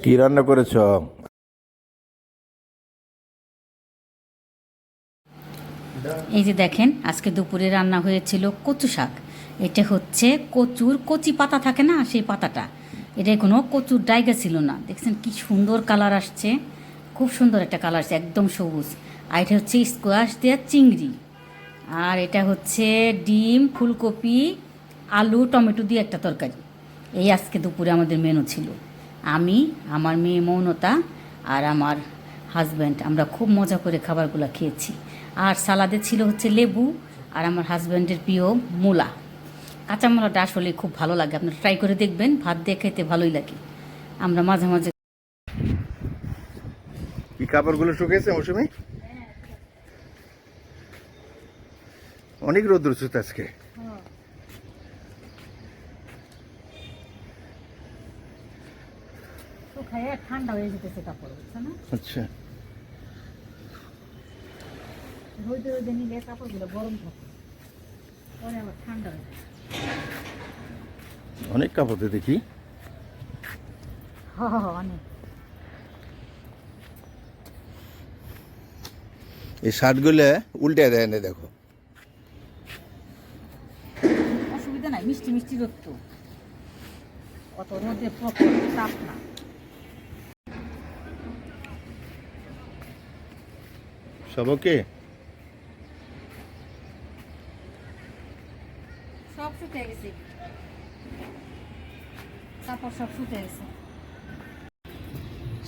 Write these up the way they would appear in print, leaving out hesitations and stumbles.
কি রান্না করেছ? এই যে দেখেন, আজকে দুপুরে রান্না হয়েছিল কচু শাক। এটা হচ্ছে কচুর কচি পাতা থাকে না, সেই পাতাটা। এটা কোনো কচুর ডাইগা ছিল না। দেখছেন কি সুন্দর কালার আসছে, খুব সুন্দর একটা কালার আসছে, একদম সবুজ। আর এটা হচ্ছে স্কোয়াশ দেওয়া চিংড়ি। আর এটা হচ্ছে ডিম, ফুলকপি, আলু, টমেটো দিয়ে একটা তরকারি। এই আজকে দুপুরে আমাদের মেনু ছিল। আমি, আমার মেয়ে মৌনতা আর আমার হাজব্যান্ড আমরা খুব মজা করে খাবারগুলো খেয়েছি। আর সালাদে ছিল হচ্ছে লেবু আর আমার হাজব্যান্ডের প্রিয় মূলা। কাঁচা মূলাটা আসলে খুব ভালো লাগে, আপনারা ট্রাই করে দেখবেন, ভাত দিয়ে খেতে ভালোই লাগে। আমরা মাঝে মাঝে কি কাপড়গুলো শুকিয়েছে মৌসুমি? অনেক রোদ উঠছে আজকে। ঠান্ডা হয়ে যেতেছে কাপড়, বুঝছো না? আচ্ছা, রোদে রোদে নিলে কাপড়গুলো গরম থাকে, পরে আবার ঠান্ডা হয়ে যায়। অনেক কাপড় দেখি। অনেক। এই শার্টগুলো উল্টে দেয় না, দেখো। অসুবিধা নাই, মিষ্টি মিষ্টি রোদ তো, অত রোদে প্রখর তাপ না। সব ওকে? সব শুকিয়ে গেছে, কাপড় সব শুকিয়ে গেছে।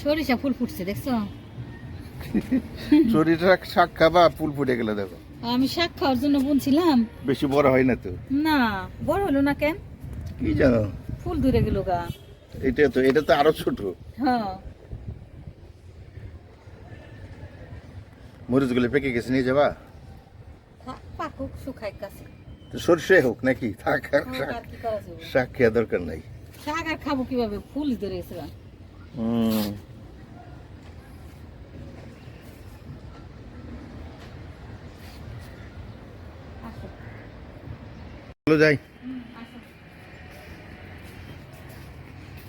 সরিষা ফুল ফুটছে, দেখছো? শরীরটা শাক খাবা, ফুল ফুটে গেলে দেখো। আমি শাক খাওয়ার জন্য বুনছিলাম। বেশি বড় হয় না তো? না, বড় হলো না কেন? কি জানো, ফুল ধরে গেল গা। এটা তো আরো ছোট। হ্যাঁ, মরিচগুলো পেকে গেছে, নিয়ে যাবা? পাকুক, শুকাই কাছে। তো সর্ষে হোক নাকি, থাক। আর কি করা যাবে? শাক খেয়া দরকার নাই। শাক আর খাবো কিভাবে, ফুল ধরে গেছে গা। আসো, চলো যাই। আসো।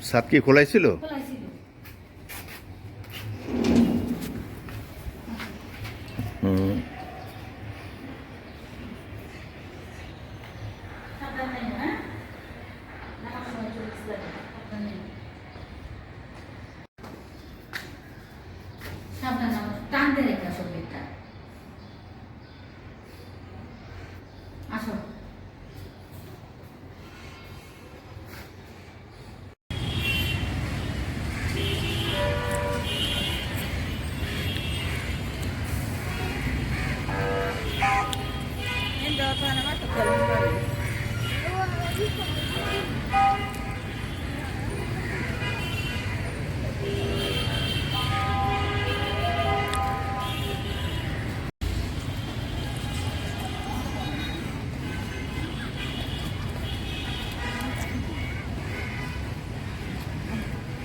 ছাদ কি খোলাই ছিল? খোলাই ছিল। সাবধানে, হ্যাঁ? নামার সময় চলে গেছে, সাবধানে। সাবধানে, টান দিয়ে রেখে আসো পেটটা। আসো।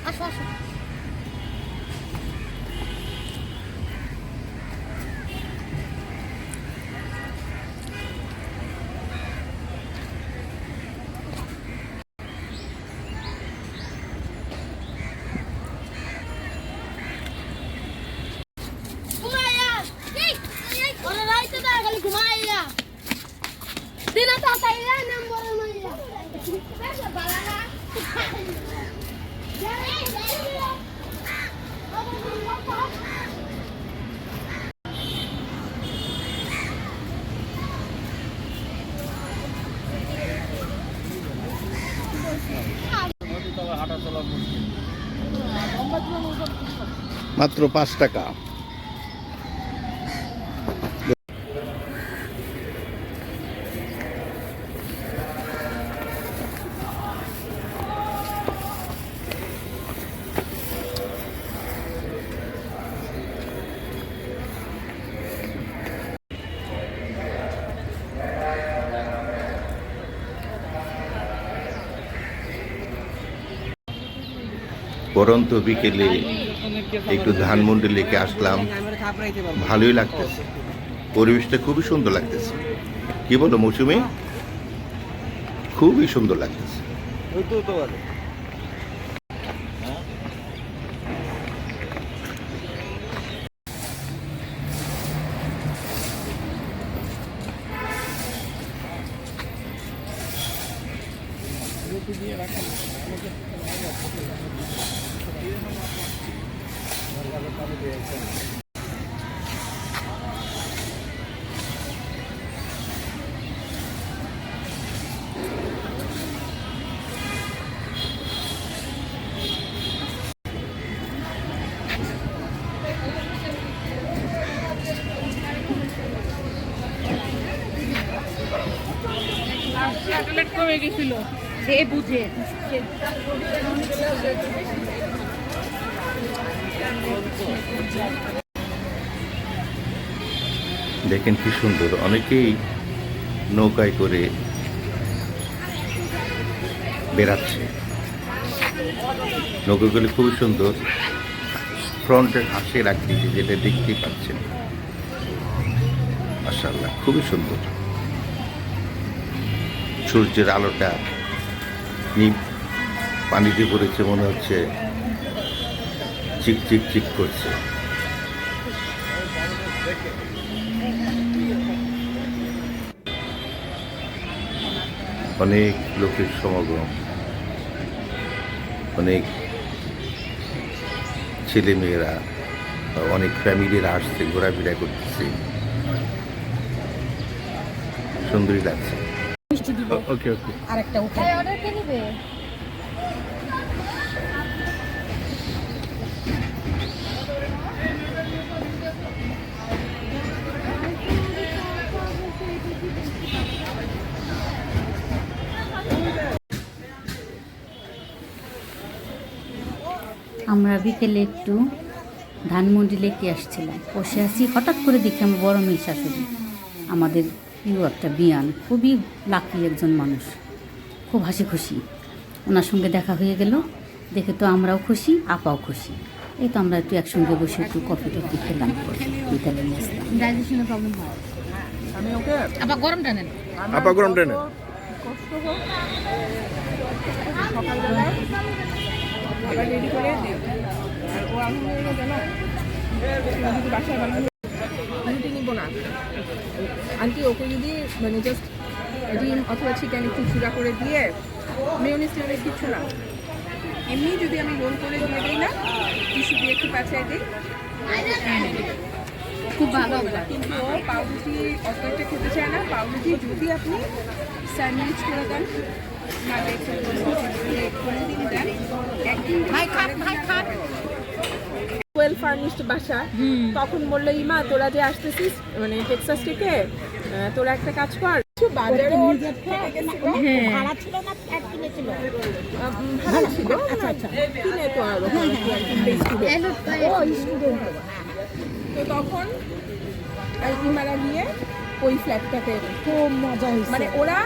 আসো, আসো। মাত্র 5 টাকা। পরন্ত বিকেলে একটু ধানমন্ডি লেকে আসলাম, ভালোই লাগতেছে, পরিবেশটা খুবই সুন্দর লাগতেছে। কি বলো মৌসুমি? খুবই সুন্দর লাগতেছে। কমে গেছিল সে বুঝে দেখেন কি সুন্দর, অনেকেই নৌকায় করে বেড়াচ্ছে। নৌকাগুলি খুবই সুন্দর, ফ্রন্টের হাঁসের আকৃতি যেটা দেখতেই পাচ্ছেন, মাশাআল্লাহ খুবই সুন্দর। সূর্যের আলোটা পানিতে পড়েছে, মনে হচ্ছে চিক চিক চিক করছে। অনেক লোকের সমাগম, অনেক ছেলে মেয়েরা, অনেক ফ্যামিলিরা আসছে, ঘোরাফেরা করতেছে, সুন্দরই লাগছে। ওকে ওকে, আরেকটা উঠে অর্ডার কে নিবে? আমরা বিকেলে একটু ধানমন্ডি লেকে আসছিলাম, বসে আছি, হঠাৎ করে দেখি আমার বড় মেয়ে শাশুড়ি, আমাদের প্রিয় একটা বিয়ান, খুবই লাকি একজন মানুষ, খুব হাসি খুশি। ওনার সঙ্গে দেখা হয়ে গেল, দেখে তো আমরাও খুশি, আপাও খুশি। এই তো আমরা একটু একসঙ্গে বসে একটু কফি টফি খেলাম, বিকালে নিয়ে আসলাম। ডাইজেশনের প্রবলেম হয়। আপা গরমটা নেন, আপা গরমটা নেন। কষ্ট হোক সকালবেলায় খাবার রেডি করে দিই। আর ও আলহামদুলিল্লাহ জানো যদি বাসায় বানানো রুটি নিব না আন্টি, ওকে যদি মানে জাস্ট ডিম অথবা চিকেন একটু চূড়া করে দিয়ে মেয়োনিজ টেয়োনিজ কিছু না, এমনি যদি আমি রোল করে দিয়ে দিই না, টিস্যু দিয়ে একটু পাচাই দিই, খুব ভালো হবে। কিন্তু ও পাউরুটি অত একটা খেতে চায় না। পাউরুটি যদি আপনি স্যান্ডউইচ করে দেন, ওয়েল ফার্নিশড বাসা, তখন বললো ইমা তোরা যে আসতেছিস মানে টেক্সাস থেকে, তোরা একটা কাজ কর, বাজারে ভাড়া ছিল না, ভাড়া ছিল কিনে তো আর তো তখন ইমারা গিয়ে ওই ফ্ল্যাটটাতে খুব মজা হয়েছে। মানে ওরা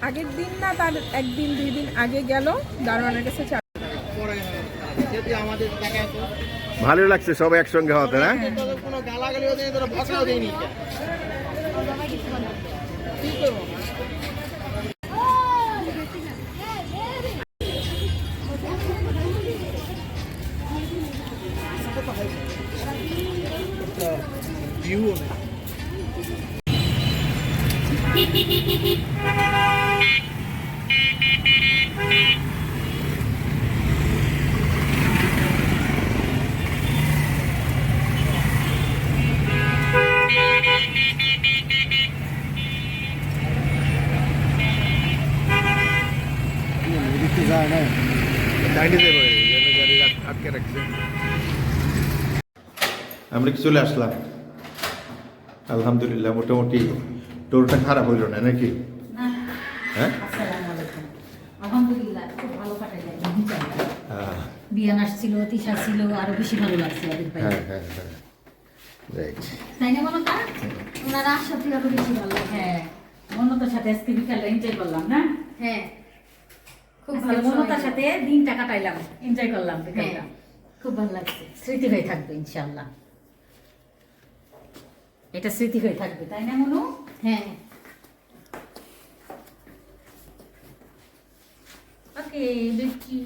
আগের দিন না তার একদিন দুই দিন আগে গেল দারোয়ানের কাছে চা। ভালো লাগছে সবাই একসঙ্গে হতে, না? কোনো গালাগালিও দেয়নি, তোরা বসাও দেয়নি। কি করবো ভিউ আমরা কি চলে আসলাম, আলহামদুলিল্লাহ। মোটামুটি টোলটা খারাপ হইল না নাকি? হ্যাঁ, আলহামদুলিল্লাহ খুব ভালো কাটাইলাম। বিয়ান আসছিল, তিশা ছিল, আরো বেশি ভালো লাগছে। হ্যাঁ হ্যাঁ হ্যাঁ, রাইট। তাই না বলো? তার ওনারা আসা থেকে আরো বেশি ভালো। হ্যাঁ, মনতার সাথে আজকে বিকালটা এনজয় করলাম না? হ্যাঁ, খুব ভালো। মনতার সাথে দিনটা কাটাইলাম, এনজয় করলাম বিকালটা, খুব ভালো লাগছে। স্মৃতি হয়ে থাকবে ইনশাআল্লাহ, এটা স্মৃতি হয়ে থাকবে, তাই না মনু? হ্যাঁ, ওকে দেখি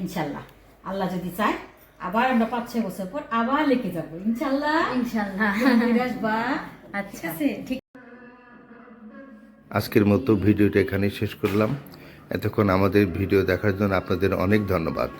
ইনশাআল্লাহ। আল্লাহ যদি চায় আবার আমরা 5-6 বছর পর আবার লেকে যাবো ইনশাআল্লাহ। ইনশাআল্লাহ আসবা। আচ্ছা ঠিক। আজকের মতো ভিডিওটা এখানেই শেষ করলাম। এতক্ষণ আমাদের ভিডিও দেখার জন্য আপনাদের অনেক ধন্যবাদ।